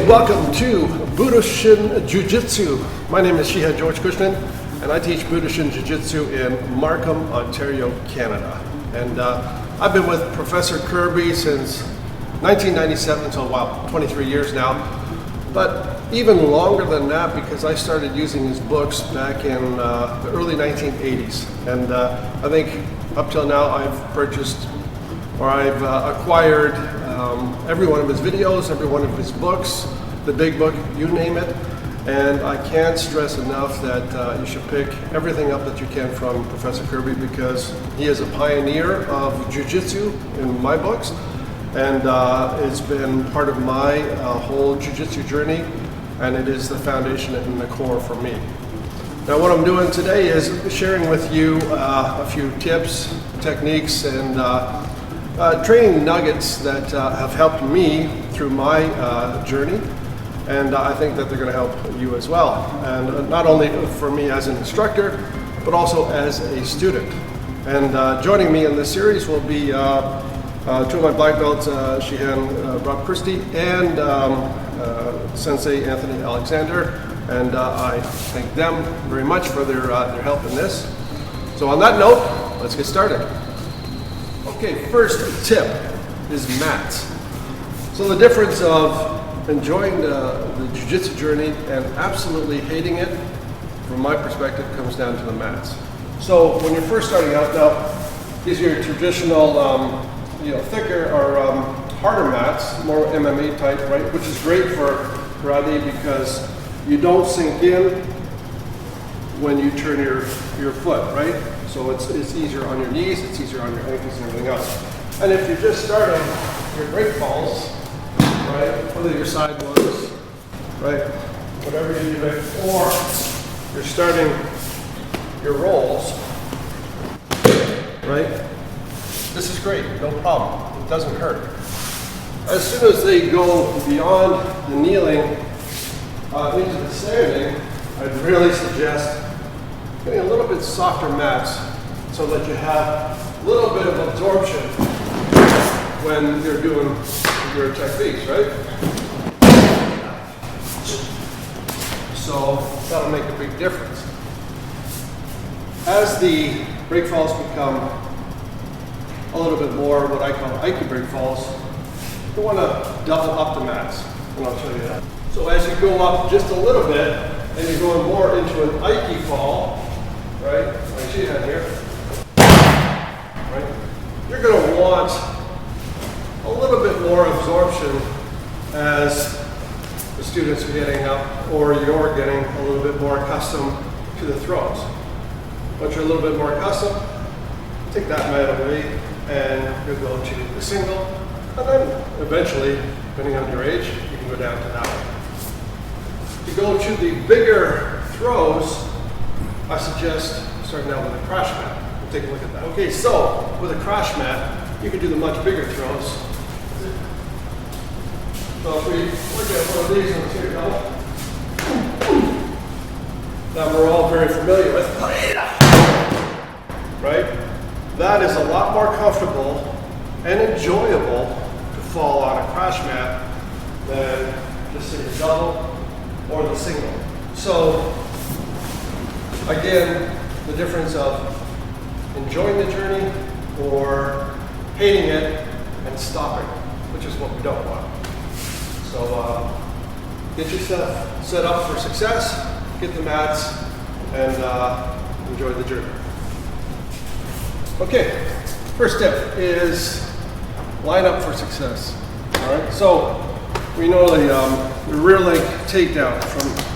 Welcome to Budoshin Jujitsu. My name is Shihan George Cushinan, and I teach Budoshin Jujitsu in Markham, Ontario, Canada. And I've been with Professor Kirby since 1997, so 23 years now. But even longer than that, because I started using his books back in the early 1980s. And I think up till now I've purchased, or I've acquired every one of his videos, every one of his books, the big book, you name it. And I can't stress enough that you should pick everything up that you can from Professor Kirby, because he is a pioneer of Jiu-Jitsu in my books, and it's been part of my whole Jiu-Jitsu journey, and it is the foundation and the core for me. Now what I'm doing today is sharing with you a few tips, techniques, and training nuggets that have helped me through my journey. And I think that they're going to help you as well. And not only for me as an instructor, but also as a student. And joining me in this series will be two of my black belts, Shihan Rob Christie and Sensei Anthony Alexander. And I thank them very much for their help in this. So on that note, let's get started. Okay, first tip is mats. So the difference of enjoying the jiu-jitsu journey and absolutely hating it, from my perspective, comes down to the mats. So when you're first starting out, now these are your traditional, thicker or harder mats, more MMA type, right? Which is great for karate because you don't sink in when you turn your foot, right? So it's easier on your knees, it's easier on your ankles and everything else. And if you're just starting your break falls, right, whether your side ones, right, whatever you do, or you're starting your rolls, right, this is great, no problem, it doesn't hurt. As soon as they go beyond the kneeling into the standing, I'd really suggest getting a little bit softer mats so that you have a little bit of absorption when you're doing your techniques, right? So that'll make a big difference. As the break falls become a little bit more what I call Aiki break falls, you want to double up the mats, and I'll show you that. So as you go up just a little bit, and you're going more into an Aiki fall, right? Like she had here, right? You're going to want a little bit more absorption as the students are getting up, or you're getting a little bit more accustomed to the throws. Once you're a little bit more accustomed, take that mat away and you'll go to the single, and then eventually, depending on your age, you can go down to that one. To go to the bigger throws, I suggest starting out with a crash mat. We'll take a look at that. Okay, so with a crash mat, you can do the much bigger throws. So if we look at one of these ones here, that we're all very familiar with, right? That is a lot more comfortable and enjoyable to fall on a crash mat than just say the double or the single. So again, the difference of enjoying the journey or hating it and stopping, which is what we don't want. So get yourself set up for success, get the mats, and enjoy the journey. Okay, first tip is line up for success. All right, so we know the rear leg takedown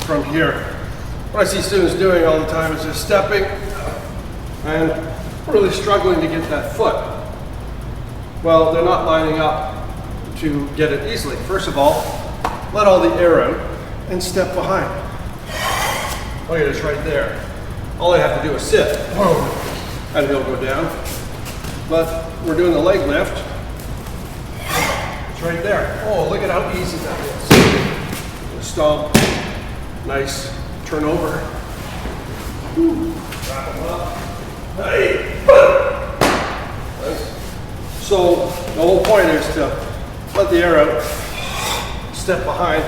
from here. What I see students doing all the time is just stepping and really struggling to get that foot. Well, they're not lining up to get it easily. First of all, let all the air out and step behind. Look at it's right there. All I have to do is sit, and he'll go down. But we're doing the leg lift. It's right there. Oh, look at how easy that is. Stomp, nice turnover. Wrap them up. Hey, nice. So the whole point is to let the air out, step behind,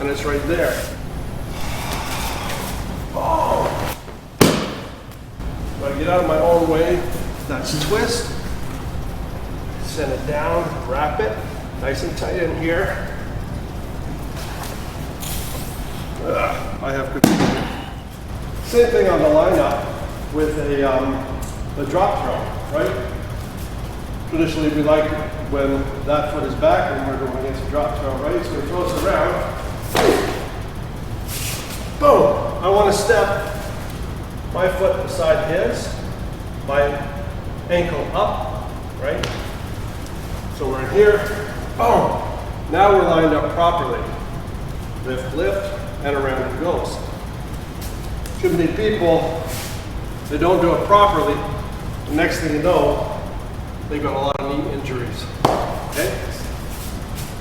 and it's right there. Oh! So I get out of my own way, that's twist, send it down, wrap it, nice and tight in here. I have control. Same thing on the lineup with a drop throw, right? Traditionally we like when that foot is back and we're going against a drop throw, right? So he throws it around. Boom! I want to step my foot beside his, my ankle up, right? So we're in here. Boom! Now we're lined up properly. Lift, lift, and around it goes. Too many people, they don't do it properly. The next thing you know, they got a lot of knee injuries. Okay?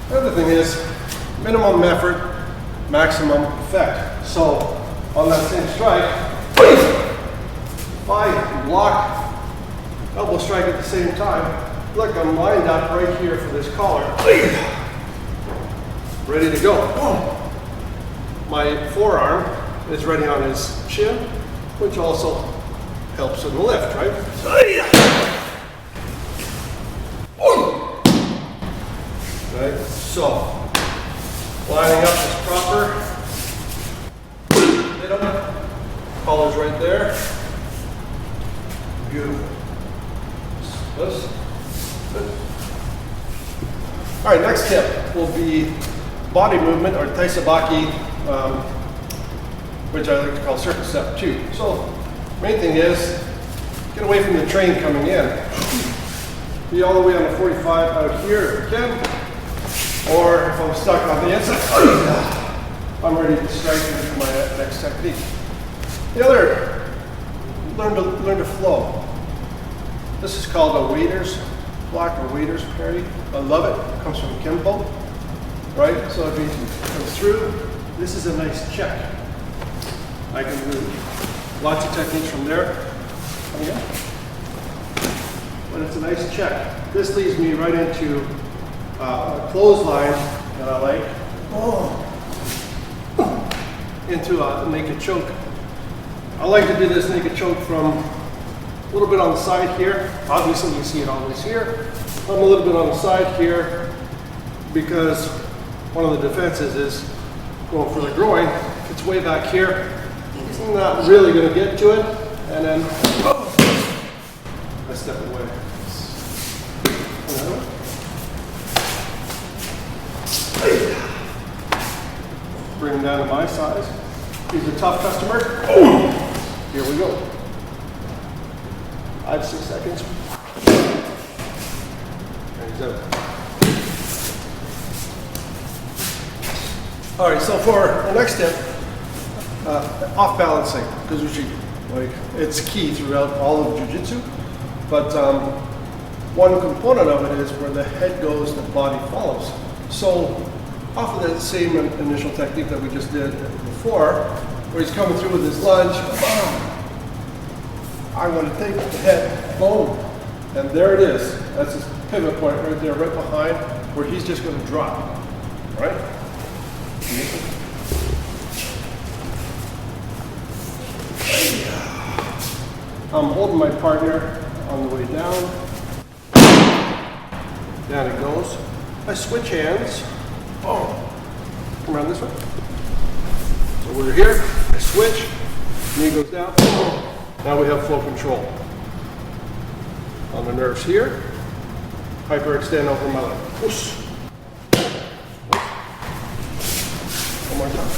The other thing is minimum effort, maximum effect. So on that same strike, if I block, elbow strike at the same time, look, I'm lined up right here for this collar. Ready to go. Boom. My forearm is ready on his shin, which also helps in the lift, right? Right? So, lining up is proper. Hit him. Collar's right there. Beautiful. This. All right, next tip will be body movement, or taisabaki, which I like to call circle step 2. So, main thing is, get away from the train coming in. Be all the way on the 45 out here if you can. Or if I'm stuck on the inside, I'm ready to strike into my next technique. The other, learn to flow. This is called a waiter's block or waiter's parry. I love it. It comes from Kimbo, right? So if he comes through, this is a nice check. I can do lots of techniques from there. Again. But it's a nice check. This leads me right into a clothesline that I like. Into a naked choke. I like to do this naked choke from a little bit on the side here. Obviously you see it always here. I'm a little bit on the side here because one of the defenses is going for the groin. If it's way back here, it's not really going to get to it. And then I step away. Bring him down to my size. He's a tough customer. Here we go. 5-6 seconds. And he's out. All right, so for the next tip, off balancing, because it's key throughout all of jiu-jitsu. But one component of it is where the head goes, the body follows. So off of that same initial technique that we just did before, where he's coming through with his lunge, I want to take the head, boom, and there it is. That's his pivot point right there, right behind, where he's just going to drop, right? I'm holding my partner on the way down. Down it goes. I switch hands. Oh, come around this way. So we're here, I switch, knee goes down. Oh. Now we have flow control. On the nerves here, hyperextend over my leg. Whoosh. One more time.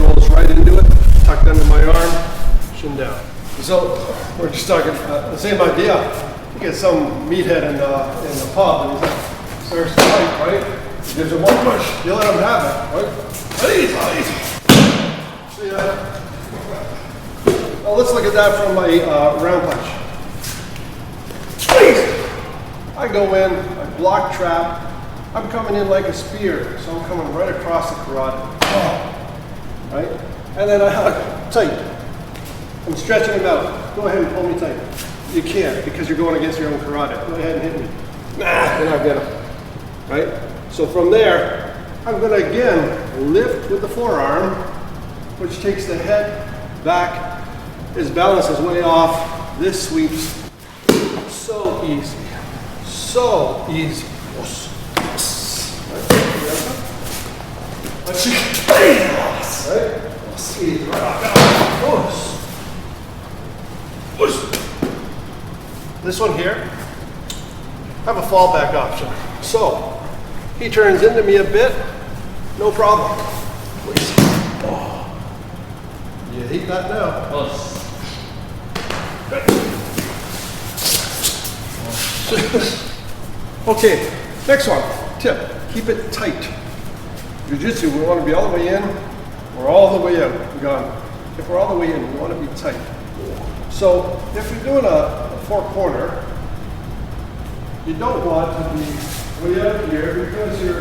Rolls right into it, tucked under my arm, shin down. So we're just talking the same idea. You get some meathead in the pub and he's like, starts to fight, right? He gives him one push, you let him have it, right? See that? Well, let's look at that from my round punch. I go in, I block trap. I'm coming in like a spear, so I'm coming right across the carotid. Right? And then I hug tight. I'm stretching him out. Go ahead and pull me tight. you can't because you're going against your own karate. Go ahead and hit me. Nah, you're not gonna. Right? So from there, I'm gonna again lift with the forearm, which takes the head back. His balance is way off. This sweeps so easy. So easy. Let's see. Right? Easy. Right off. This one here, I have a fallback option. So he turns into me a bit, no problem. Oh. You hate that now. Okay, next one. Tip, keep it tight. Jiu-jitsu, we want to be all the way in or all the way out. Gone. If we're all the way in, we want to be tight. So if you're doing a four-corner, you don't want to be way out here because your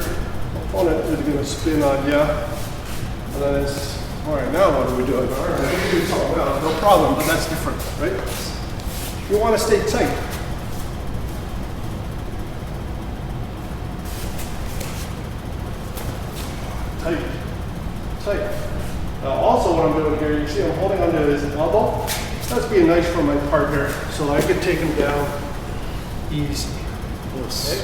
opponent is going to spin on you. And then it's, all right, now what are we doing? All right, we can do something else, no problem, but that's different, right? You want to stay tight. Tight. Now also what I'm doing here, you see I'm holding onto his elbow. That's being nice for my partner so I can take him down easy. Okay,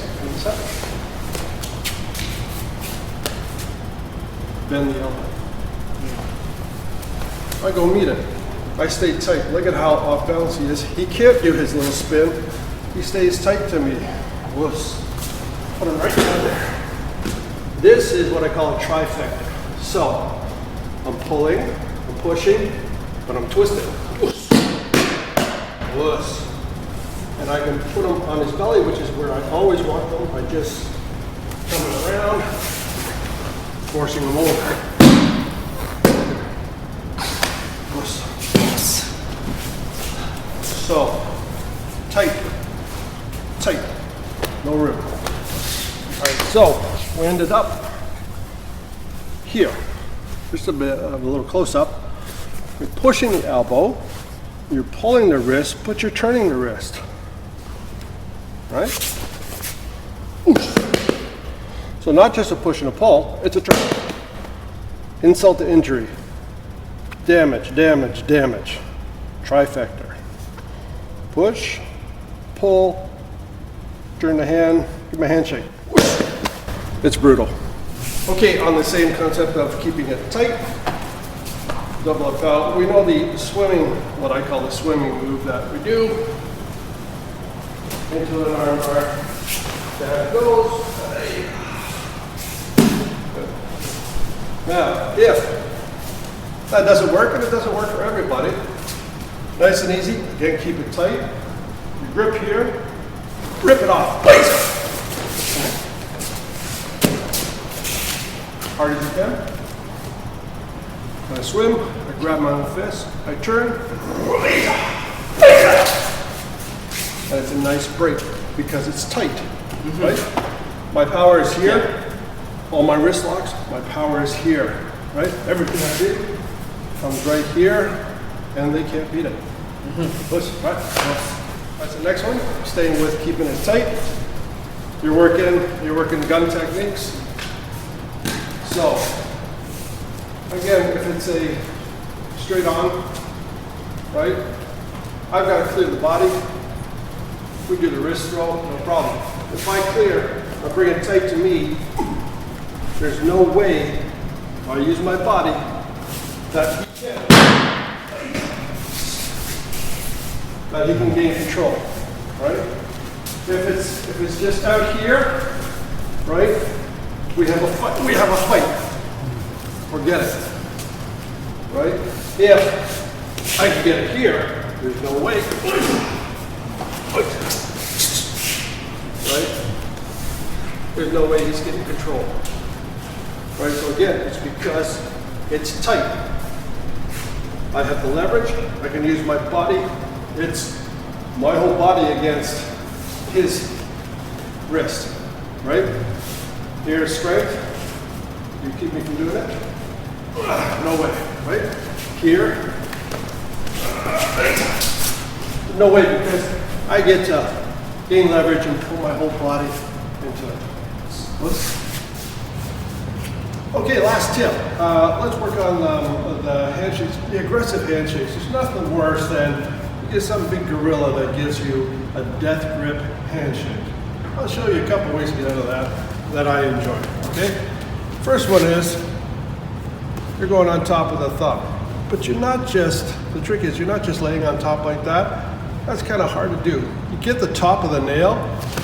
bend the elbow. I go meet it. I stay tight. Look at how off balance he is. He can't do his little spin. He stays tight to me. Whoops. Put him right down there. This is what I call a trifecta. So, I'm pulling, I'm pushing, but I'm twisting. Whoosh. Whoosh. And I can put them on his belly, which is where I always want them by just coming around, forcing them over. Whoosh. So, tight, no room. All right, so we ended up here. Just a bit of a little close up. You're pushing the elbow, you're pulling the wrist, but you're turning the wrist. Right? So not just a push and a pull, it's a turn. Insult to injury. Damage, damage, damage. Trifecta. Push, pull, turn the hand, give me a handshake. It's brutal. Okay, on the same concept of keeping it tight, double up out. We know the swimming, what I call the swimming move that we do. Into an armbar. There it goes. Now, if that doesn't work, and it doesn't work for everybody, nice and easy. Again, keep it tight. You grip here, rip it off. Blaze hard as you can. When I swim, I grab my own fist, I turn, and it's a nice break because it's tight, right? My power is here. All my wrist locks, my power is here, right? Everything I do comes right here, and they can't beat it. Listen, right? That's the next one. Staying with keeping it tight. You're working gun techniques. So, again, if it's a straight on, right? I've got to clear the body. We do the wrist throw, no problem. If I clear, I bring it tight to me, there's no way, if I use my body, that he can gain control, right? If it's just out here, right? We have a fight. Forget it, right? If I can get it here, there's no way. Right? There's no way he's getting control. Right, so again, it's because it's tight. I have the leverage, I can use my body. It's my whole body against his wrist, right? Here's strength. You keep me from doing it? No way, right? Here. no way, because I get to gain leverage and pull my whole body into it. Okay, last tip. Let's work on the handshakes, the aggressive handshakes. There's nothing worse than you get some big gorilla that gives you a death grip handshake. I'll show you a couple ways to get out of that I enjoy. Okay? First one is you're going on top of the thumb. But you're not just, the trick is you're not just laying on top like that. That's kind of hard to do. You get the top of the nail,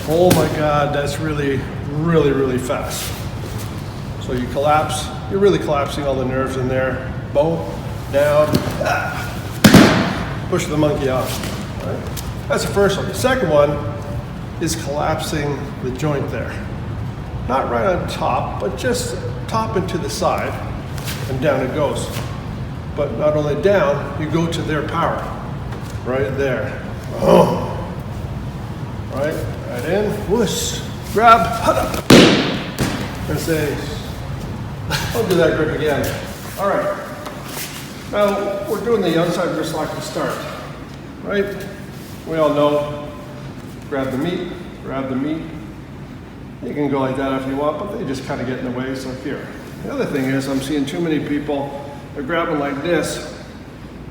oh my God, that's really, really, really fast. So you collapse, you're really collapsing all the nerves in there. Boom, down, push the monkey off. Right? That's the first one. The second one is collapsing the joint there. Not right on top, but just top and to the side, and down it goes. But not only down, you go to their power, right there. Oh, right in, whoosh, grab, hada, and say, I'll do that grip again. All right, now we're doing the outside wrist lock to start, right? We all know, grab the meat. You can go like that if you want, but they just kind of get in the way, so here. The other thing is I'm seeing too many people, they're grabbing like this,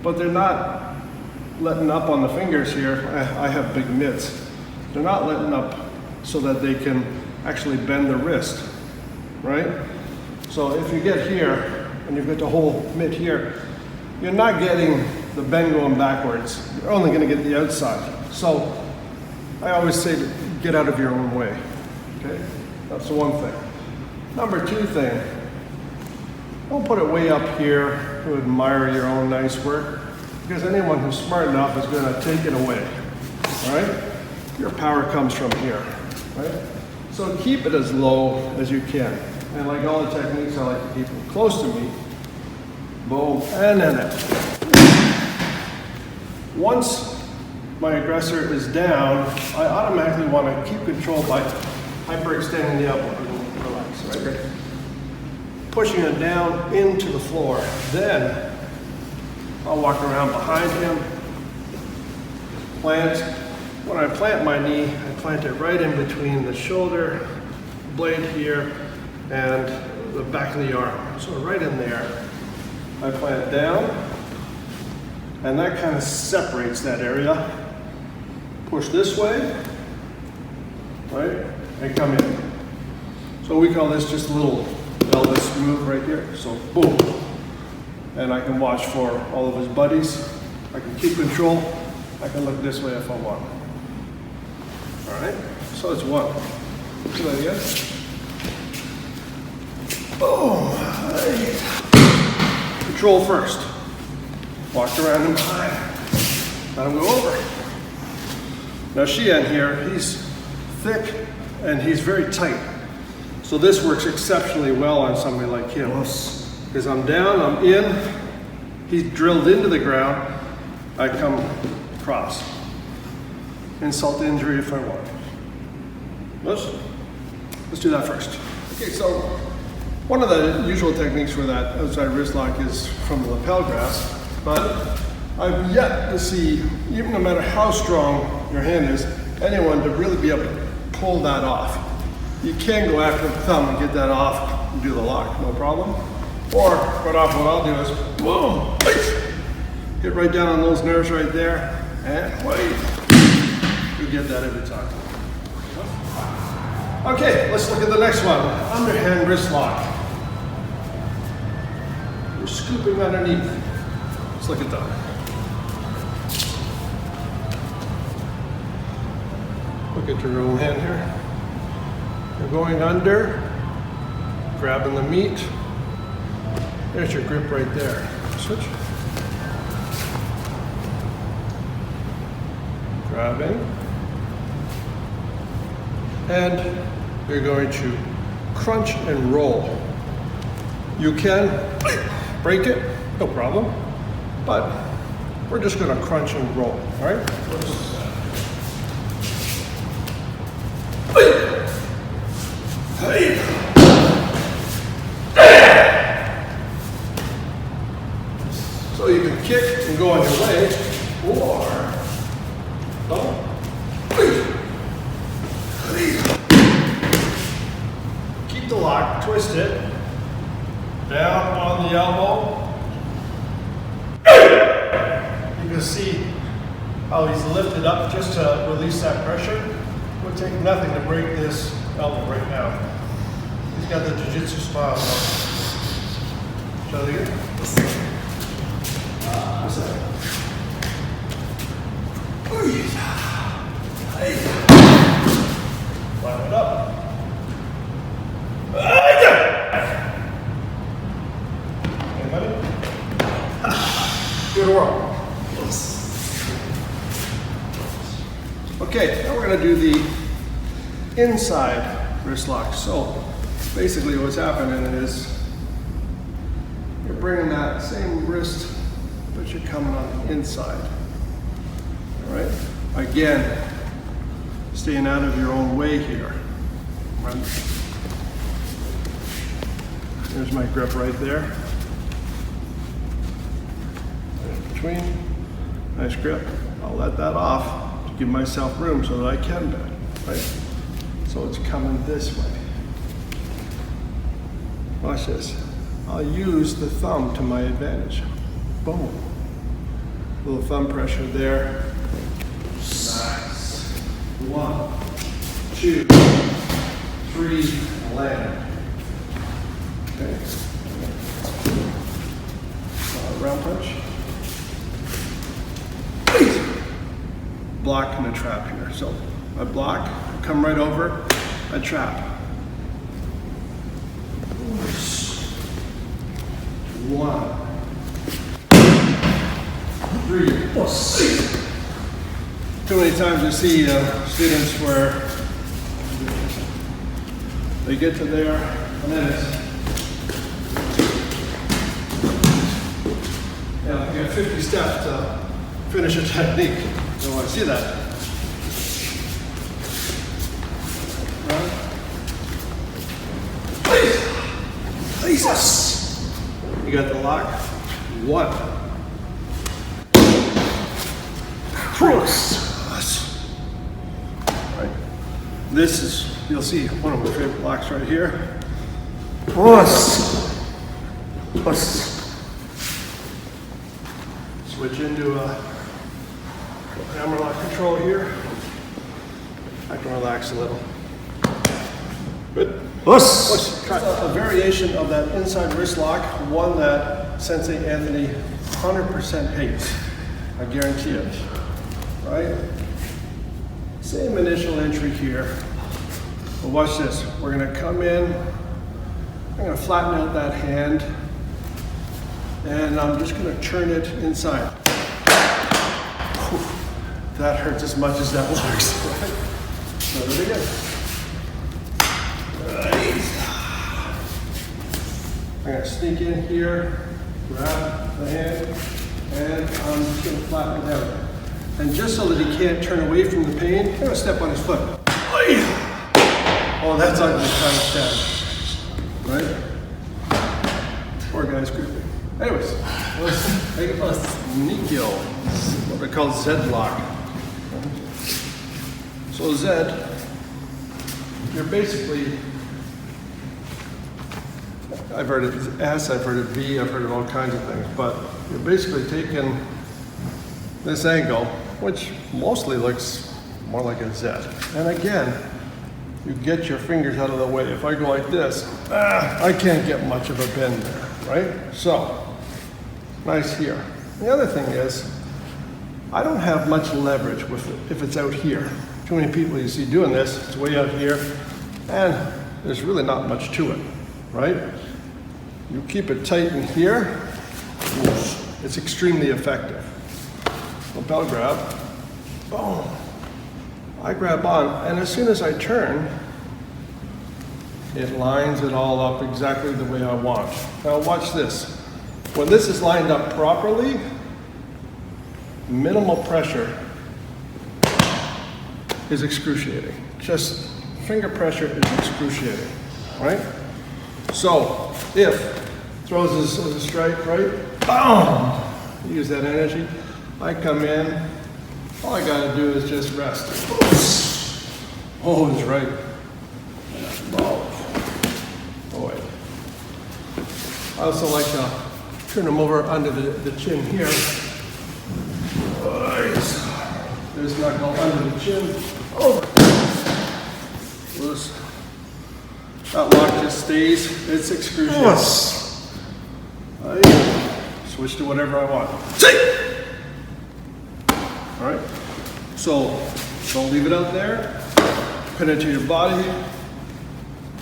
but they're not letting up on the fingers here. I have big mitts. They're not letting up so that they can actually bend the wrist, right? So if you get here and you've got the whole mitt here, you're not getting the bend going backwards. You're only going to get the outside. So I always say to get out of your own way. Okay, that's the one thing. Number two thing, don't put it way up here to admire your own nice work, because anyone who's smart enough is going to take it away. All right, your power comes from here, right? So keep it as low as you can. And like all the techniques, I like to keep them close to me. Boom, and then out. Once my aggressor is down, I automatically want to keep control by hyperextending the elbow. Relax, right? Okay. Pushing it down into the floor. Then I'll walk around behind him, plant. When I plant my knee, I plant it right in between the shoulder blade here and the back of the arm. So right in there, I plant down, and that kind of separates that area. Push this way, right, and come in. So we call this just a little Elvis move right here. So boom, and I can watch for all of his buddies. I can keep control. I can look this way if I want. All right, so it's one. Do that again. Boom, right. Control first. Walk around him behind. Let him go over. Now Shihan here, he's thick and he's very tight. So this works exceptionally well on somebody like him. Because I'm down, I'm in, he's drilled into the ground, I come across. Insult to injury if I want. Let's do that first. Okay, so one of the usual techniques for that outside wrist lock is from the lapel grasp, but I've yet to see, even no matter how strong your hand is, anyone to really be able to pull that off. You can go after the thumb and get that off and do the lock, no problem. Or quite often what I'll do is, whoa, hit right down on those nerves right there, and wait. You get that every time. Okay, let's look at the next one. Underhand wrist lock. You're scooping underneath. Let's look at that. Look at your own hand here. You're going under, grabbing the meat. There's your grip right there. Switch. Grabbing. And you're going to crunch and roll. You can break it, no problem, but we're just going to crunch and roll, all right? So you can kick and go on your way, or twist it down on the elbow. You can see how he's lifted up just to release that pressure. It would take nothing to break this elbow right now. He's got the jiu-jitsu smile. Show it again. What's that? Line it up. Anybody? Good work. Okay, now we're going to do the inside wrist lock. So basically what's happening is you're bringing that same wrist, but you're coming on the inside. All right? Again, staying out of your own way here. Right? There's my grip right there. In between, nice grip. I'll let that off. Give myself room so that I can bend, right? So it's coming this way. Watch this. I'll use the thumb to my advantage. Boom. Little thumb pressure there. Nice. 1, 2, 3, land. Okay. Round punch. Block and a trap here. So I block, come right over, I trap. 1, 3. Too many times I see students where they get to there and then it's, you got 50 steps to finish a technique. Don't want to see that. Jesus. You got the lock. 1. Right. This is, you'll see one of my favorite locks right here. Switch into a hammer lock control here. I can relax a little. Good. Let's try a variation of that inside wrist lock, one that Sensei Anthony 100% hates. I guarantee it. Right? Same initial entry here. But watch this. We're going to come in. I'm going to flatten out that hand. And I'm just going to turn it inside. That hurts as much as that works. Right? So there we go. Right. I'm going to sneak in here, grab the hand, and I'm just going to flatten it down. And just so that he can't turn away from the pain, I'm going to step on his foot. Oh, that's ugly kind of stab. Right? Poor guy's creepy. Anyways, let's take it plus Nikyo, what we call Z lock. So Z, you're basically, I've heard it S, I've heard it V, I've heard of all kinds of things, but you're basically taking this angle, which mostly looks more like a Z. And again, you get your fingers out of the way. If I go like this, I can't get much of a bend there, right? So, nice here. The other thing is, I don't have much leverage with it if it's out here. Too many people you see doing this, it's way out here, and there's really not much to it, right? You keep it tight in here, it's extremely effective. Lapel grab, boom. I grab on, and as soon as I turn, it lines it all up exactly the way I want. Now watch this. When this is lined up properly, minimal pressure is excruciating. Just finger pressure is excruciating, right? So if throws this as a strike, right? Boom! Use that energy. I come in. All I gotta do is just rest. Oh, it's right. Oh, boy. I also like to turn them over under the chin here. Nice. There's knuckle under the chin. Over. Loose. That lock just stays. It's excruciating. Yes. Switch to whatever I want. All right. So don't leave it out there. Pin it to your body.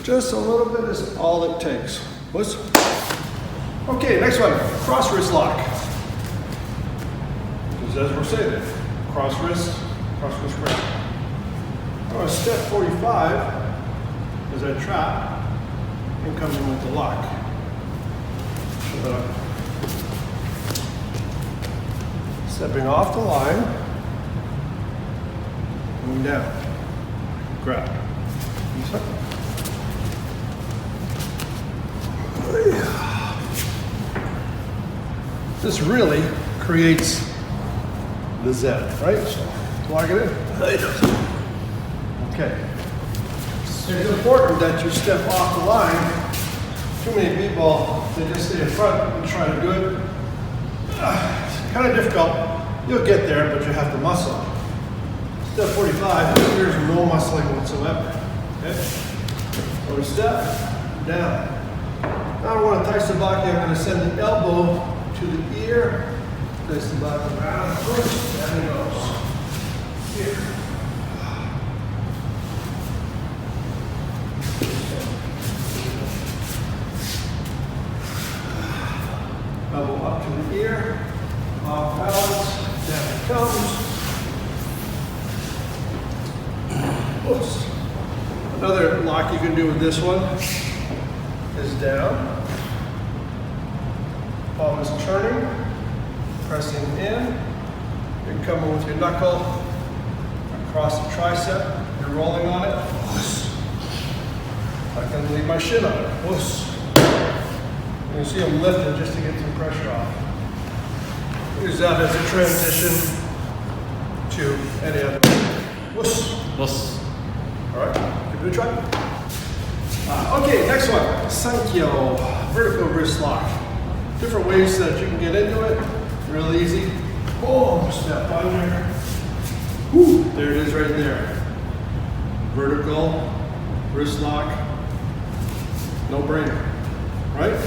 Just a little bit is all it takes. Whoops. Okay, next one. Cross wrist lock. Just as we're saying, cross wrist grip. I'm going to step 45 as I trap and come in with the lock. Stepping off the line, moving down, grab. This really creates the Z, right? So lock it in. Okay. It's important that you step off the line. Too many people, they just stay in front and try to do it. It's kind of difficult. You'll get there, but you have to muscle. Step 45, there's no muscling whatsoever. Okay? So we step down. Now I want to touch the body. I'm going to send the elbow to the ear. Place the body around first, and it goes. Here. Elbow up to the ear, off balance, down it comes. Oops. Another lock you can do with this one is down. Palm is turning, pressing in. You're coming with your knuckle across the tricep. You're rolling on it. I can leave my shin on it. You can see I'm lifting just to get some pressure off. Use that as a transition to any other. All right, give it a try. Okay, next one. Sankyo, vertical wrist lock. Different ways that you can get into it. Real easy. Boom, step under. Whew, there it is right there. Vertical wrist lock. No brainer, right?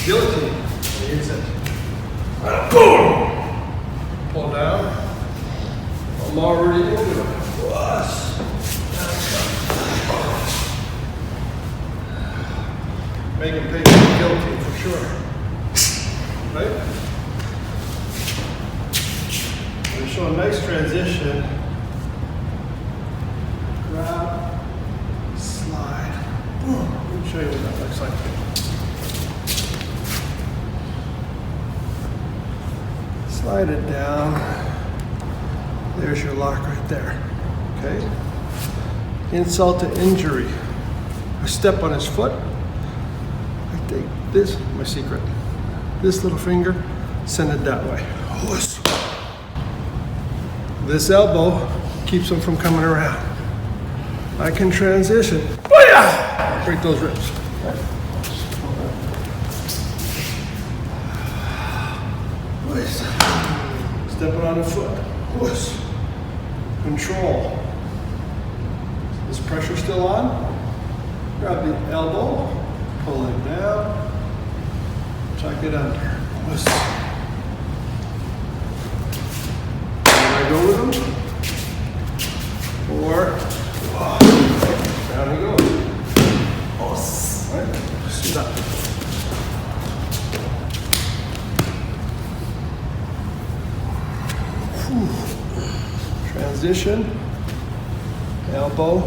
Guillotine, it's it. Boom! Pull down. I'm already into it. Make him pay for the guillotine for sure. Right? I'm going to show a nice transition. Grab, slide. Boom. Let me show you what that looks like. Slide it down. There's your lock right there. Okay? Insult to injury. I step on his foot. I take this, my secret. This little finger, send it that way. This elbow keeps him from coming around. I can transition. Booyah! Break those ribs. Stepping on the foot. Whoosh. Control. Is pressure still on? Grab the elbow, pull it down, tuck it under. Whoosh. There I go with him. Or down he goes. Right? Stop. Transition, elbow,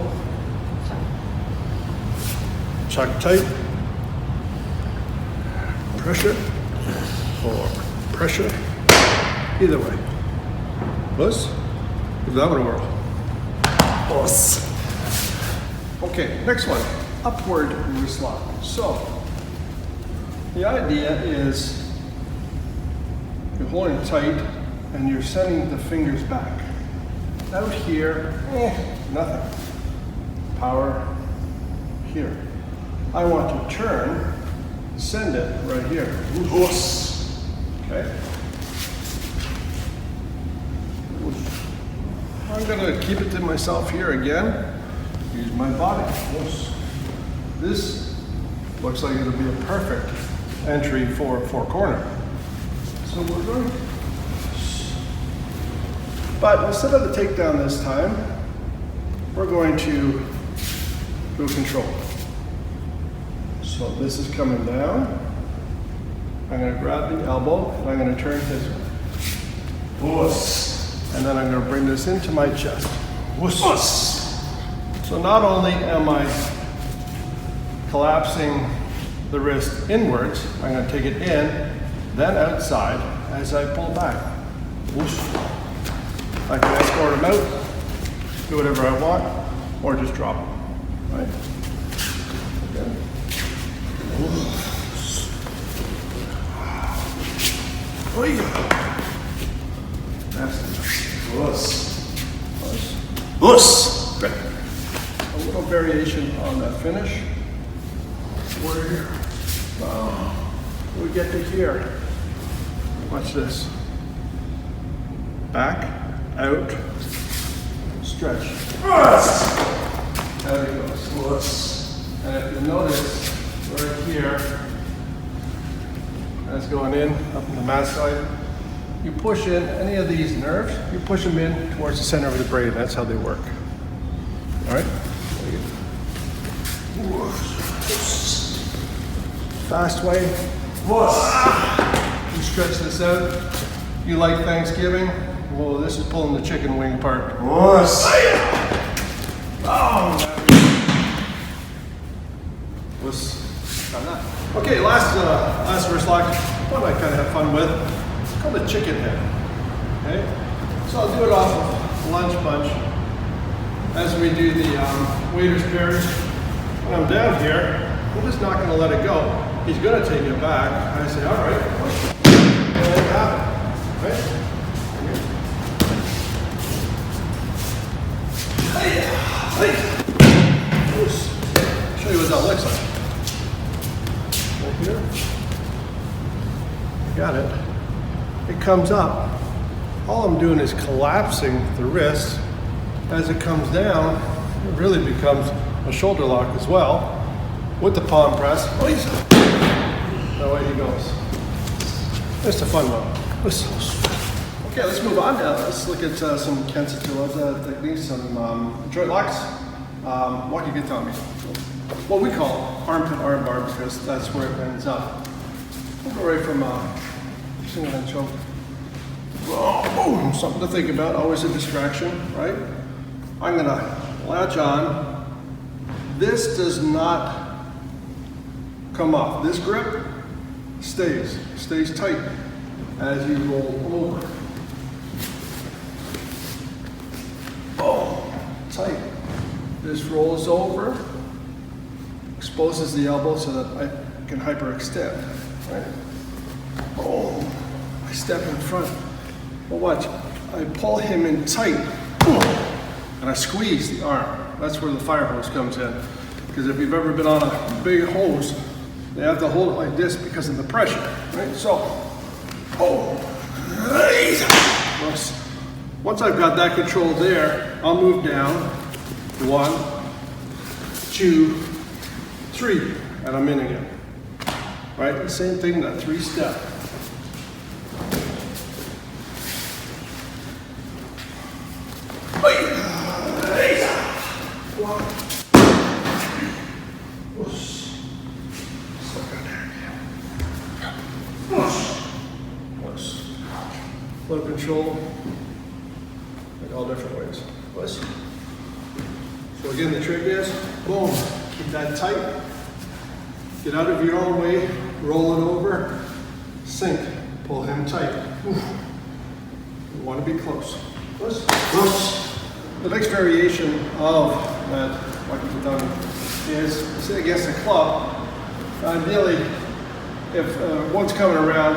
chuck tight, pressure, or pressure, either way. Plus, give that one a whirl. Plus. Okay, next one, upward wrist lock. So, the idea is you're holding tight and you're sending the fingers back. Out here, nothing. Power here. I want to turn send it right here. Whoosh. Okay. I'm gonna keep it to myself here again. Use my body. Whoosh. This looks like it'll be a perfect entry for four corner. So we're going, but instead of the takedown this time, we're going to do control. So this is coming down. I'm going to grab the elbow and I'm going to turn his way. Whoosh. And then I'm going to bring this into my chest. Whoosh. Whoosh. So not only am I collapsing the wrist inwards, I'm going to take it in, then outside as I pull back. Whoosh. I can escort him out, do whatever I want, or just drop him. Right? Okay. That's Whoosh. Whoosh. Good. A little variation on that finish. We're here. We get to here. Watch this. Back, out, stretch. There he goes. And if you notice, right here, that's going in, up in the mat side, you push in any of these nerves, you push them in towards the center of the brain. That's how they work. All right? Fast way. You stretch this out. You like Thanksgiving? Well, this is pulling the chicken wing apart. Okay, last wrist lock, one I kind of have fun with. It's called a chicken head. Okay, so I'll do it off of lunge punch as we do the waiter's parry. When I'm down here, I'm just not going to let it go. He's going to take it back. I say, all right, and have it. Right? Show you what that looks like. Right here. Got it. It comes up. All I'm doing is collapsing the wrist. As it comes down, it really becomes a shoulder lock as well. With the palm press. That way he goes. Just a fun one. Okay, let's move on now. Let's look at some Kensatsu techniques, some joint locks. What can you get on me? What we call armpit armbar, because that's where it ends up. We'll go right from single hand choke. Whoa, something to think about, always a distraction, right? I'm gonna latch on. This does not come off. This grip stays tight as you roll over. Boom, tight. This rolls over, exposes the elbow so that I can hyperextend, right? Boom, I step in front. Well, watch, I pull him in tight, and I squeeze the arm. That's where the fire hose comes in. Because if you've ever been on a big hose, they have to hold it like this because of the pressure, right? So, once I've got that control there, I'll move down. 1, 2, 3, and I'm in again. Right? The same thing, that 3-step. Flow control, like all different ways. So again, the trick is, boom, keep that tight. Get out of your own way, roll it over, sink, pull him tight. You want to be close. The next variation of that, like we've done, is sit against a club. Ideally, if one's coming around,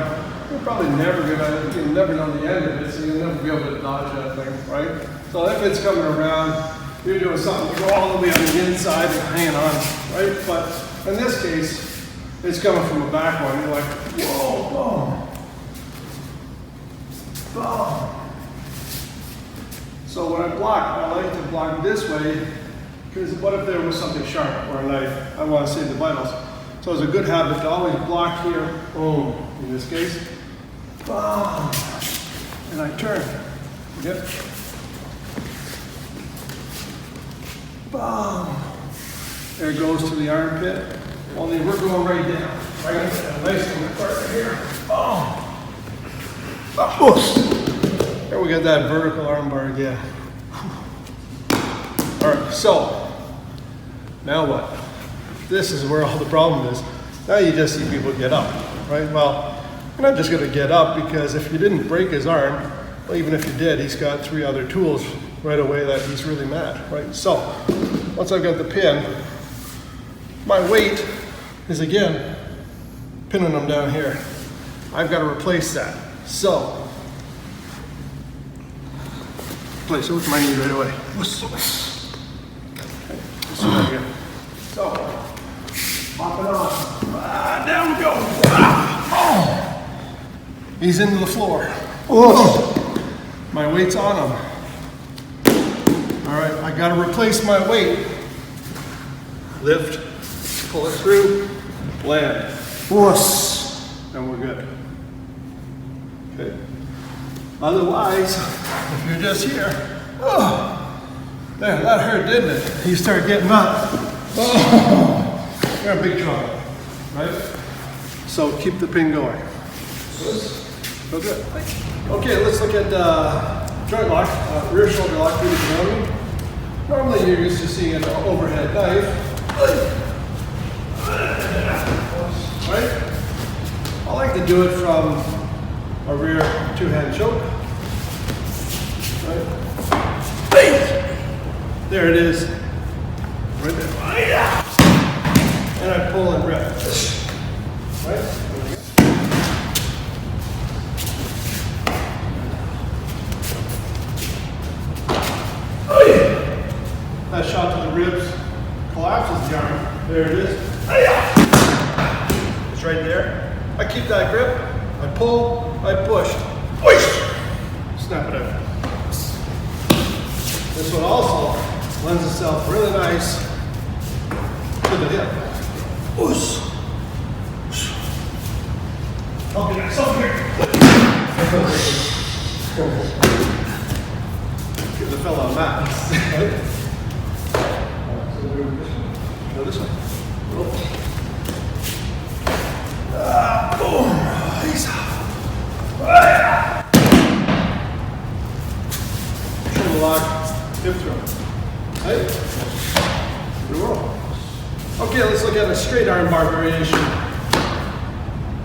you're probably never gonna, you'll never know the end of it, so you'll never be able to dodge that thing, right? So if it's coming around, you're doing something, you go all the way on the inside and hanging on, right? But in this case, it's coming from a back one. You're like, whoa, boom, boom. So when I block, I like to block this way, because what if there was something sharp or a knife? I want to save the vitals. So it's a good habit to always block here, boom, in this case, boom, and I turn, okay? Boom. There it goes to the armpit. Only we're going right down. Right, a nice little part right here. Boom. There we got that vertical armbar again. All right, so now what? This is where all the problem is. Now you just see people get up, right? Well, you're not just going to get up, because if you didn't break his arm, well, even if you did, he's got 3 other tools right away that he's really mad, right? So once I've got the pin, my weight is again pinning them down here. I've got to replace that. So replace it with my knee right away. Okay. So pop it on. Down we go. Oh. He's into the floor. Oh. My weight's on him. All right, I got to replace my weight. Lift, pull it through, land. And we're good. Okay. Otherwise, if you're just here, oh, there, that hurt, didn't it? You start getting up. Oh, you're in big trouble, right? So keep the pin going. Go good. Okay, let's look at joint lock, rear shoulder lock through the groin. Normally you're used to seeing an overhead knife. Right? I like to do it from a rear 2-hand choke. Right? There it is. Right there. And I pull and rip. Right? That shot to the ribs collapses the arm. There it is. It's right there. I keep that grip. I pull. I push. Snap it out. This one also lends itself really nice to the hip. Okay, nice up here. Give the fella a mat. Right? Go this way. Boom. Shoulder lock, hip throw. Right? Good roll. Okay, let's look at a straight arm bar variation.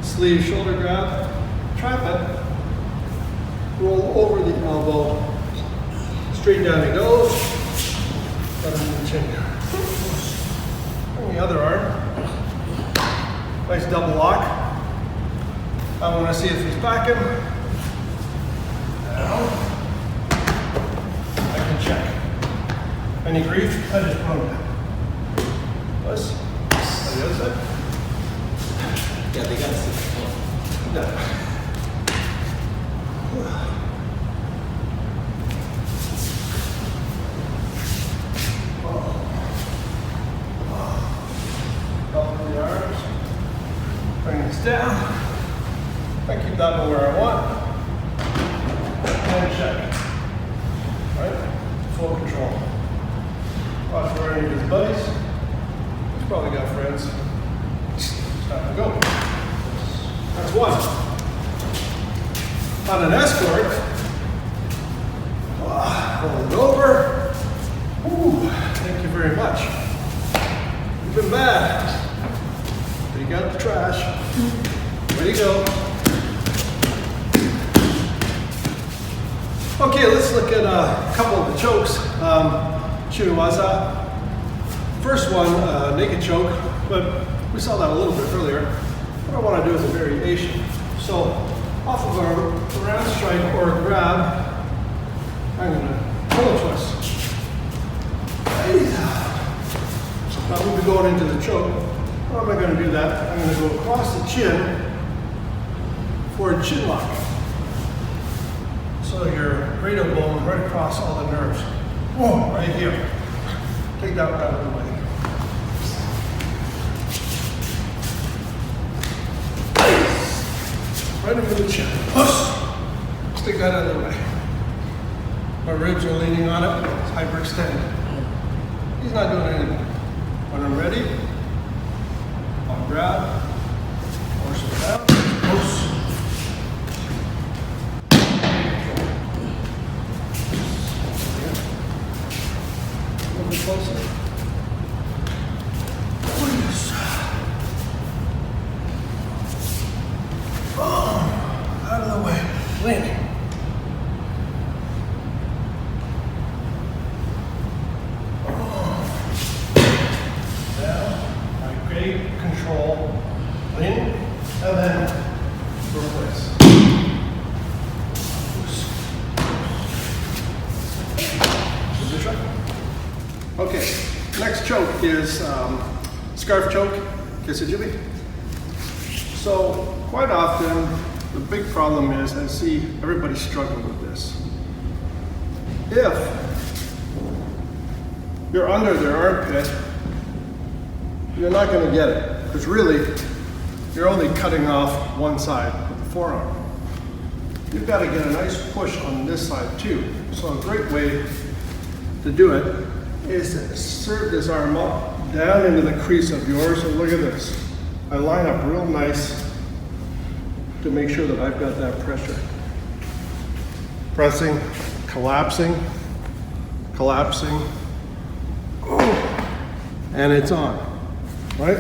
Sleeve, shoulder grab, trap it, roll over the elbow, straight down he goes, got him in the chin. Bring the other arm. Nice double lock. I want to see if he's backing. Now, I can check. Any grief? I just put him down. Plus, on the other side. Yeah, they got to see. Yeah. Down. I keep that one where I want. And check. Right? Full control. Watch for any of his buddies. He's probably got friends. It's time to go. That's one. On an escort, hold it over. Ooh, thank you very much. You've been bad. Take out the trash. Way to go. Okay, let's look at a couple of the chokes. Shuriwaza. First one, naked choke, but we saw that a little bit earlier. What I want to do is a variation. So, off of our round strike or grab, I'm going to pull a twist. Now we'll be going into the choke. How am I going to do that? I'm going to go across the chin for a chin lock. So your radial bone right across all the nerves. Whoa, right here. Take that out of the way. Right over the chin. Push. Stick that out of the way. My ribs are leaning on it. It's hyperextend. He's not doing anything. When I'm ready, I'll grab, force it down, push. A little bit closer. Please. Oh, out of the way. Landing. Control, in, and then replace. Okay, next choke is scarf choke, kisajimi. So quite often, the big problem is I see everybody struggling with this. If you're under their armpit, you're not going to get it, because really, you're only cutting off one side of the forearm. You've got to get a nice push on this side too. So a great way to do it is to insert this arm up, down into the crease of yours. So look at this. I line up real nice to make sure that I've got that pressure. Pressing, collapsing, collapsing, and it's on. Right?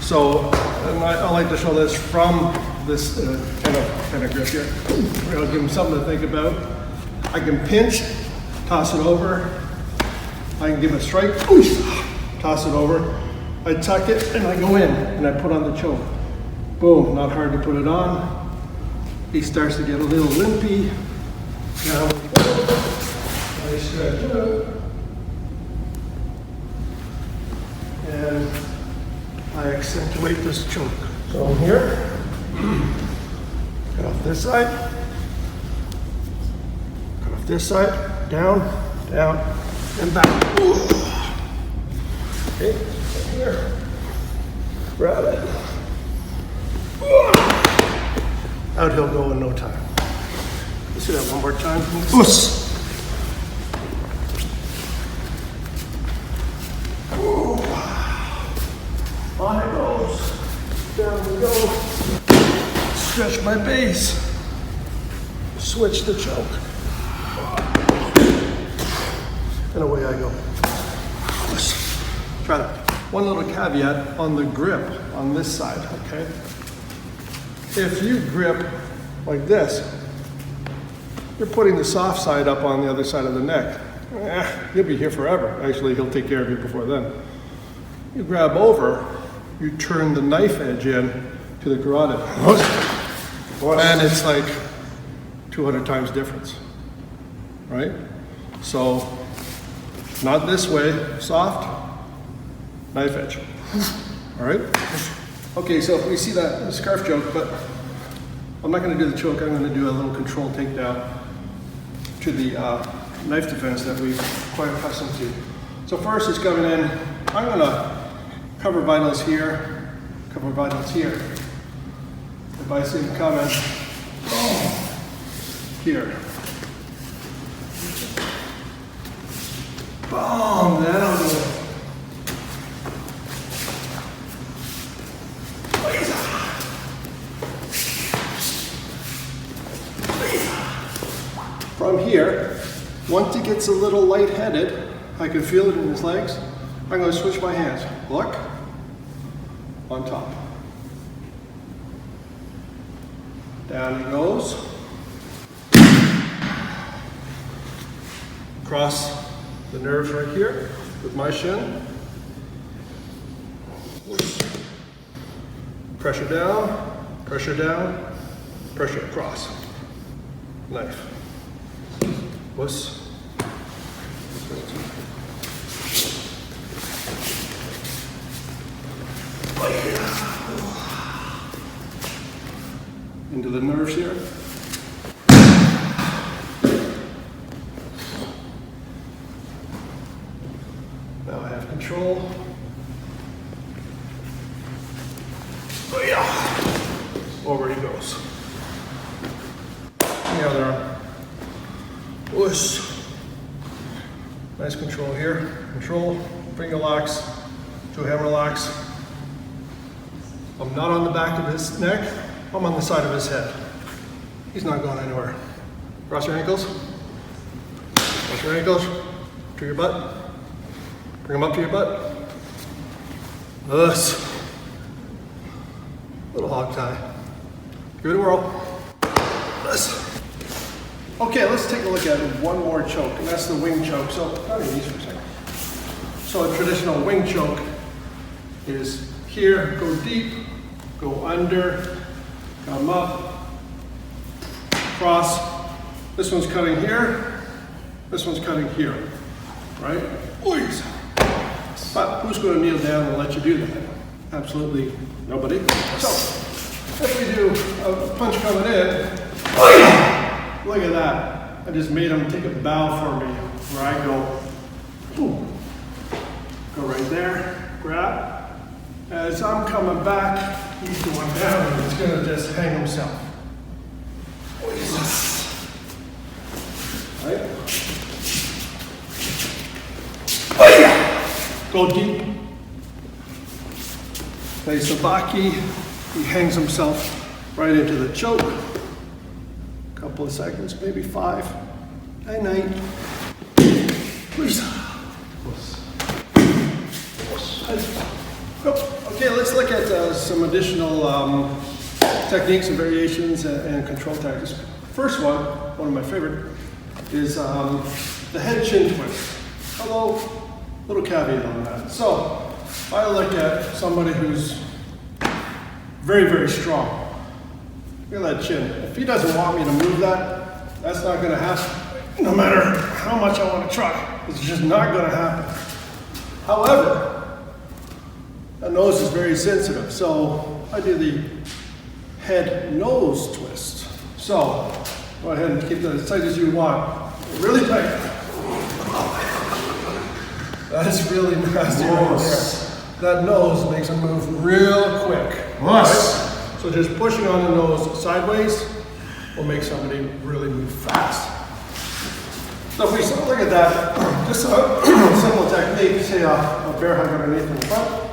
So, and I like to show this from this kind of grip here. I'll give them something to think about. I can pinch, toss it over. I can give a strike, toss it over. I tuck it and I go in and I put on the choke. Boom, not hard to put it on. He starts to get a little limpy. Now, I stretch it out. And I accentuate this choke. So I'm here, cut off this side, cut off this side, down, down, and back. Okay, so here, grab it. Out he'll go in no time. Let's do that one more time. On it goes. Down we go. Stretch my base. Switch the choke. And away I go. Try that. One little caveat on the grip on this side, okay? If you grip like this, you're putting the soft side up on the other side of the neck. You'll be here forever. Actually, he'll take care of you before then. You grab over, you turn the knife edge in to the carotid. And it's like 200 times difference, right? So, not this way, soft, knife edge, all right? Okay, so we see that scarf choke, but I'm not gonna do the choke, I'm gonna do a little control takedown to the knife defense that we're quite accustomed to. So first it's coming in, I'm gonna cover vitals here, cover vitals here. If I see him coming, here. Boom, down to it. From here, once he gets a little lightheaded, I can feel it in his legs, I'm going to switch my hands. Look, on top. Down he goes. Cross the nerves right here with my shin. Pressure down, pressure down, pressure across. Knife. Wuss. Into the nerves here. Now I have control. Over he goes. The other arm. Push. Nice control here. Control. Fingerlocks. Two hammer locks. I'm not on the back of his neck. I'm on the side of his head. He's not going anywhere. Cross your ankles. Cross your ankles. To your butt. Bring them up to your butt. Thus. Little hog tie. Give it a whirl. Thus. Okay, let's take a look at one more choke, and that's the wing choke. So, let me use for a second. So a traditional wing choke is here, go deep, go under, come up, cross. This one's cutting here, this one's cutting here, right? Please. But who's going to kneel down and let you do that? Absolutely nobody. So, if we do a punch coming in, look at that. I just made him take a bow for me, where I go, boom. Go right there, grab. As I'm coming back, he's going down and he's gonna just hang himself. Right? Go deep. Play Sabaki. He hangs himself right into the choke. Couple of seconds, maybe 5. Night night. Okay, let's look at some additional techniques and variations and control tactics. First one of my favorite, is the head chin twist. Although, little caveat on that. So, if I look at somebody who's very, very strong, look at that chin. If he doesn't want me to move that, that's not going to happen. No matter how much I want to try, it's just not going to happen. However, the nose is very sensitive, so I do the head nose twist. So go ahead and keep that as tight as you want. Really tight. That's really nasty right there. That nose makes him move real quick. Right? So just pushing on the nose sideways will make somebody really move fast. So if we look at that, just a simple technique, say a bear hug underneath in the front.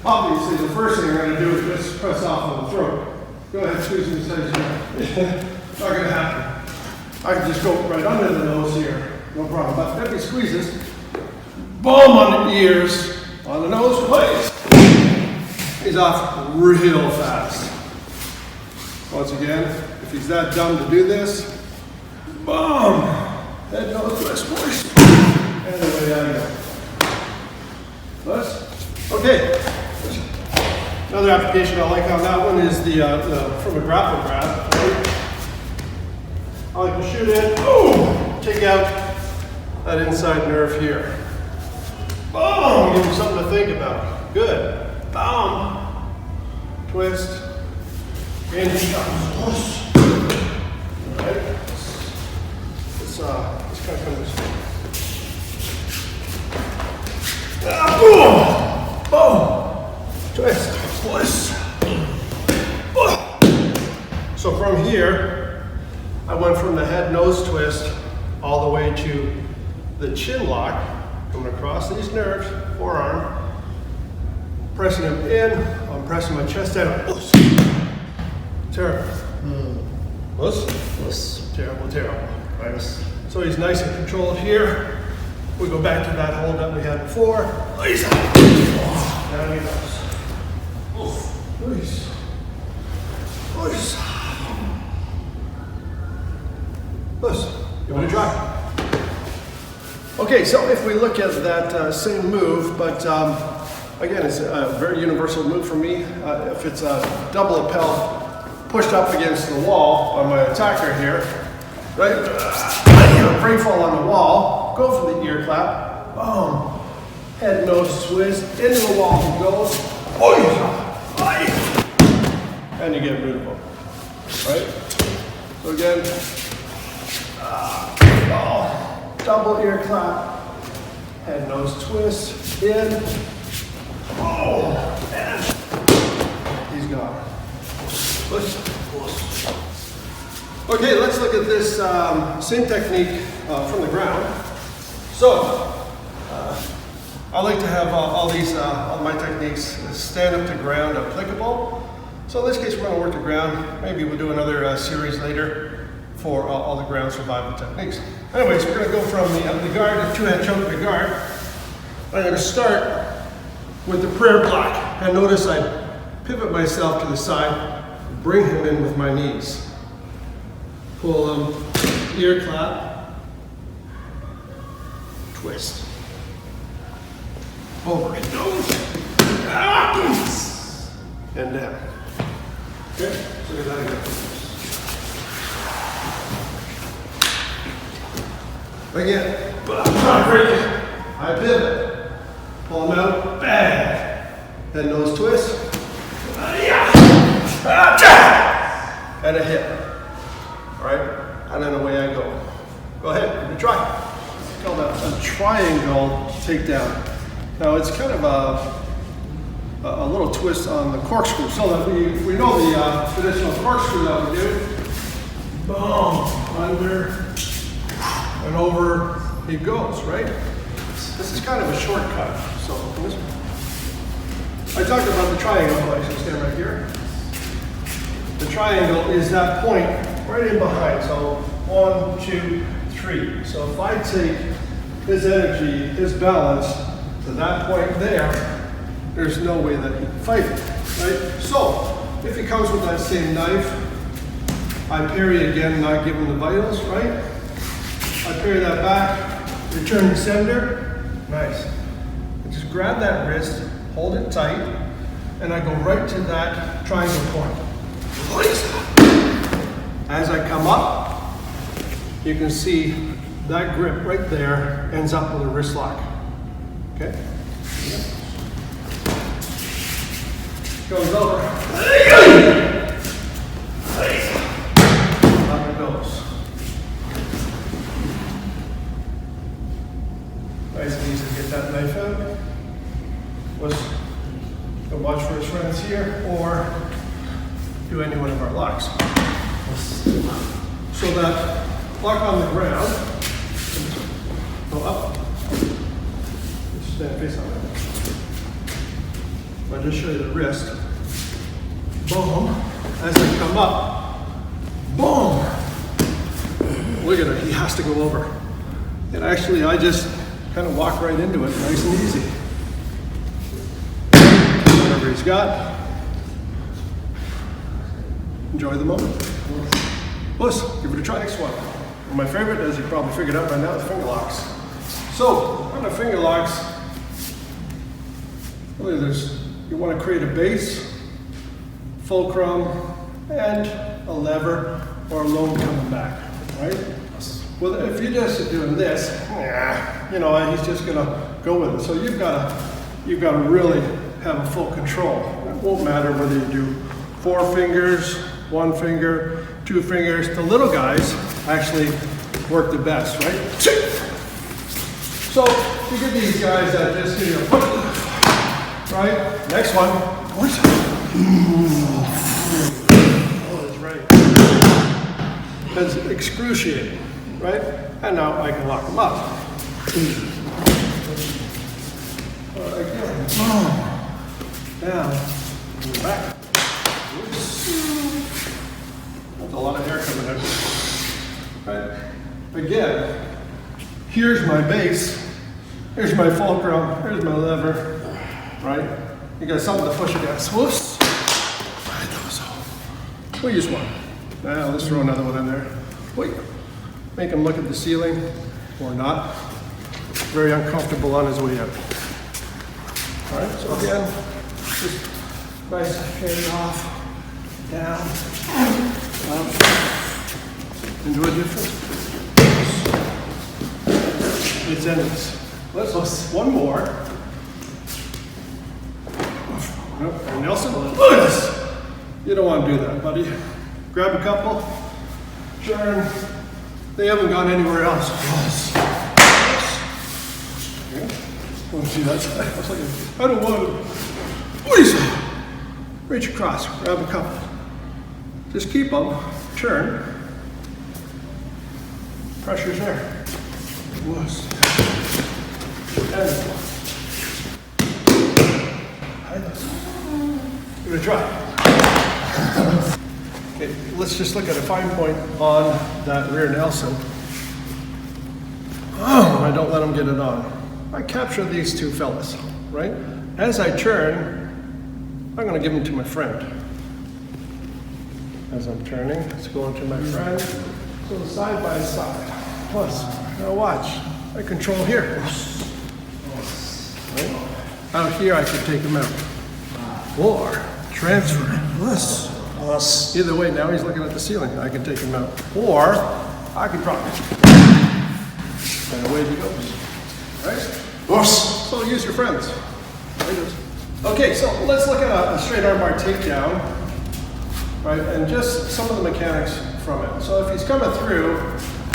Obviously, the first thing you're going to do is just press off on the throat. Go ahead, squeeze it as tight as you can. Not going to happen. I can just go right under the nose here, no problem. But if he squeezes, boom on the ears, on the nose, place. He's off real fast. Once again, if he's that dumb to do this, boom, head, nose, twist, push, and away I go. Let's, okay. Another application I like on that one is the from a grapple grab. Right? I like to shoot in, boom, take out that inside nerve here. Boom, give him something to think about. Good. Boom, twist, and he comes. Alright. Let's kind of come this way. Boom! Boom! Twist. Twist. So from here, I went from the head nose twist all the way to the chin lock, coming across these nerves, forearm, pressing them in, I'm pressing my chest down. Terrible. Terrible, terrible. Right? So he's nice and controlled here. We go back to that hold that we had before. Down he goes. Nice. Nice. Listen, you want to try? Okay, so if we look at that same move, but again, it's a very universal move for me. If it's a double lapel pushed up against the wall on my attacker here, right? Free fall on the wall, go for the ear clap, boom, head, nose twist, into the wall he goes, And you get rid of them, right? So again, double ear clap, head nose twist, in, and he's gone. Push. Okay, let's look at this same technique from the ground. So, I like to have all my techniques stand up to ground applicable. So in this case, we're going to work the ground. Maybe we'll do another series later for all the ground survival techniques. Anyways, we're going to go from the guard, the two-hand choke to guard. I'm going to start with the prayer block. And notice I pivot myself to the side, bring him in with my knees. Pull him, ear clap, twist. Over his nose, and down. Okay, so look at that again. Again, I pivot, pull him out, bang, head nose twist, and a hit. All right, and then away I go. Go ahead, give it a try. It's called a triangle takedown. Now it's kind of a little twist on the corkscrew, so that we know the traditional corkscrew that we do. Boom, under and over he goes, right? This is kind of a shortcut. So I talked about the triangle. I should stand right here. The triangle is that point right in behind. So 1, 2, 3. So if I take his energy, his balance, to that point there's no way that he can fight it, right? So, if he comes with that same knife, I parry again, not give him the vitals, right? I parry that back, return the sender, nice. I just grab that wrist, hold it tight, and I go right to that triangle point. As I come up, you can see that grip right there ends up with a wrist lock. Okay? Goes over. Up it goes. Nice and easy to get that knife out. Let's go watch for his friends here or do any one of our locks. So that lock on the ground, go up. Stand face on it. I'll just show you the wrist. Boom. As I come up, boom. Look at it, he has to go over. And actually, I just kind of walk right into it, nice and easy. Whatever he's got. Enjoy the moment. Let's give it a try. Next one. And my favorite, as you probably figured out by now, is Fingerlocks. So, on the Fingerlocks, really you want to create a base, fulcrum, and a lever or a load coming back, right? Well, if you're just doing this, you know, he's just going to go with it. So you've got to really have a full control. It won't matter whether you do 4 fingers, 1 finger, 2 fingers. The little guys actually work the best, right? So you get these guys that just do your foot, right? Next one. Oh, that's right. That's excruciating, right? And now I can lock them up. Again. Down. Back. That's a lot of air coming out. Right? Again, here's my base. Here's my fulcrum. Here's my lever. Right? You got something to push against. Whoops. We'll use one. Now let's throw another one in there. Wait. Make him look at the ceiling or not. Very uncomfortable on his way out. All right, so again, just nice carry off, down, up, into a different. It's endless. Let's one more. And Nelson, yes. You don't want to do that, buddy. Grab a couple, turn. They haven't gone anywhere else. Yes. Okay. Want to see that side? I was like, I don't want to. What is that? Reach across, grab a couple. Just keep them, turn. Pressure's there. Was. And give it a try. Okay, let's just look at a fine point on that rear Nelson. Oh, I don't let them get it on. I capture these two fellas, right? As I turn, I'm going to give them to my friend. As I'm turning, it's going to my friend. So side by side. Plus, now watch. I control here. Right? Out here, I can take him out. Or transfer. Plus. Either way, now he's looking at the ceiling. I can take him out. Or I can drop him. And away he goes. Right? Plus. So use your friends. Okay, so let's look at a straight armbar takedown. Right? And just some of the mechanics from it. So if he's coming through,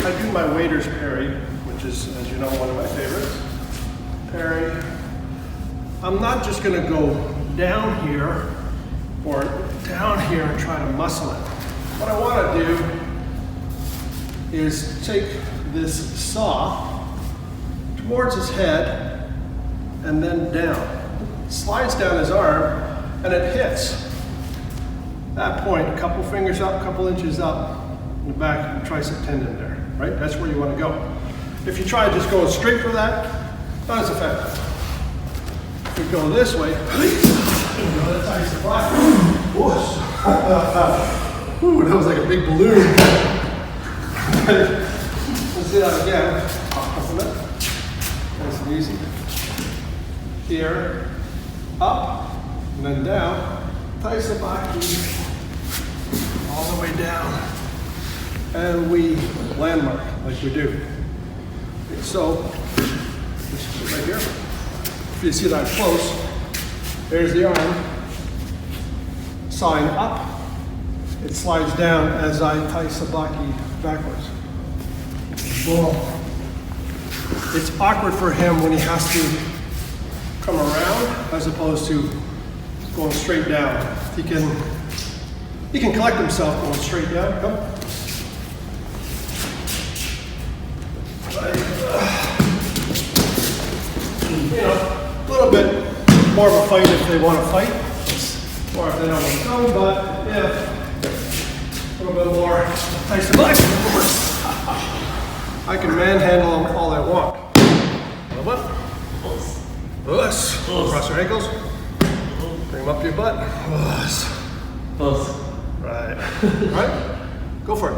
I do my waiter's parry, which is, as you know, one of my favorites. Parry. I'm not just going to go down here or down here and try to muscle it. What I want to do is take this saw towards his head and then down. Slides down his arm and it hits. That point, a couple fingers up, a couple inches up in the back tricep tendon there, right? That's where you want to go. If you try just going straight for that, not as effective. If we go this way, that's nice and flat. Ooh, that was like a big balloon. Let's do that again. Nice and easy. Here, up, and then down. Taisabaki, all the way down. And we landmark like we do. Okay, so, this is right here. If you see that close, there's the arm. Sign up. It slides down as I taisabaki backwards. Boom. It's awkward for him when he has to come around as opposed to going straight down. He can collect himself going straight down. Come. You know, a little bit more of a fight if they want to fight, or if they don't want to come, but yeah, a little bit more nice and black. I can manhandle them all I want. A little bit. Cross your ankles. Bring them up your butt. Right. Right? Go for it.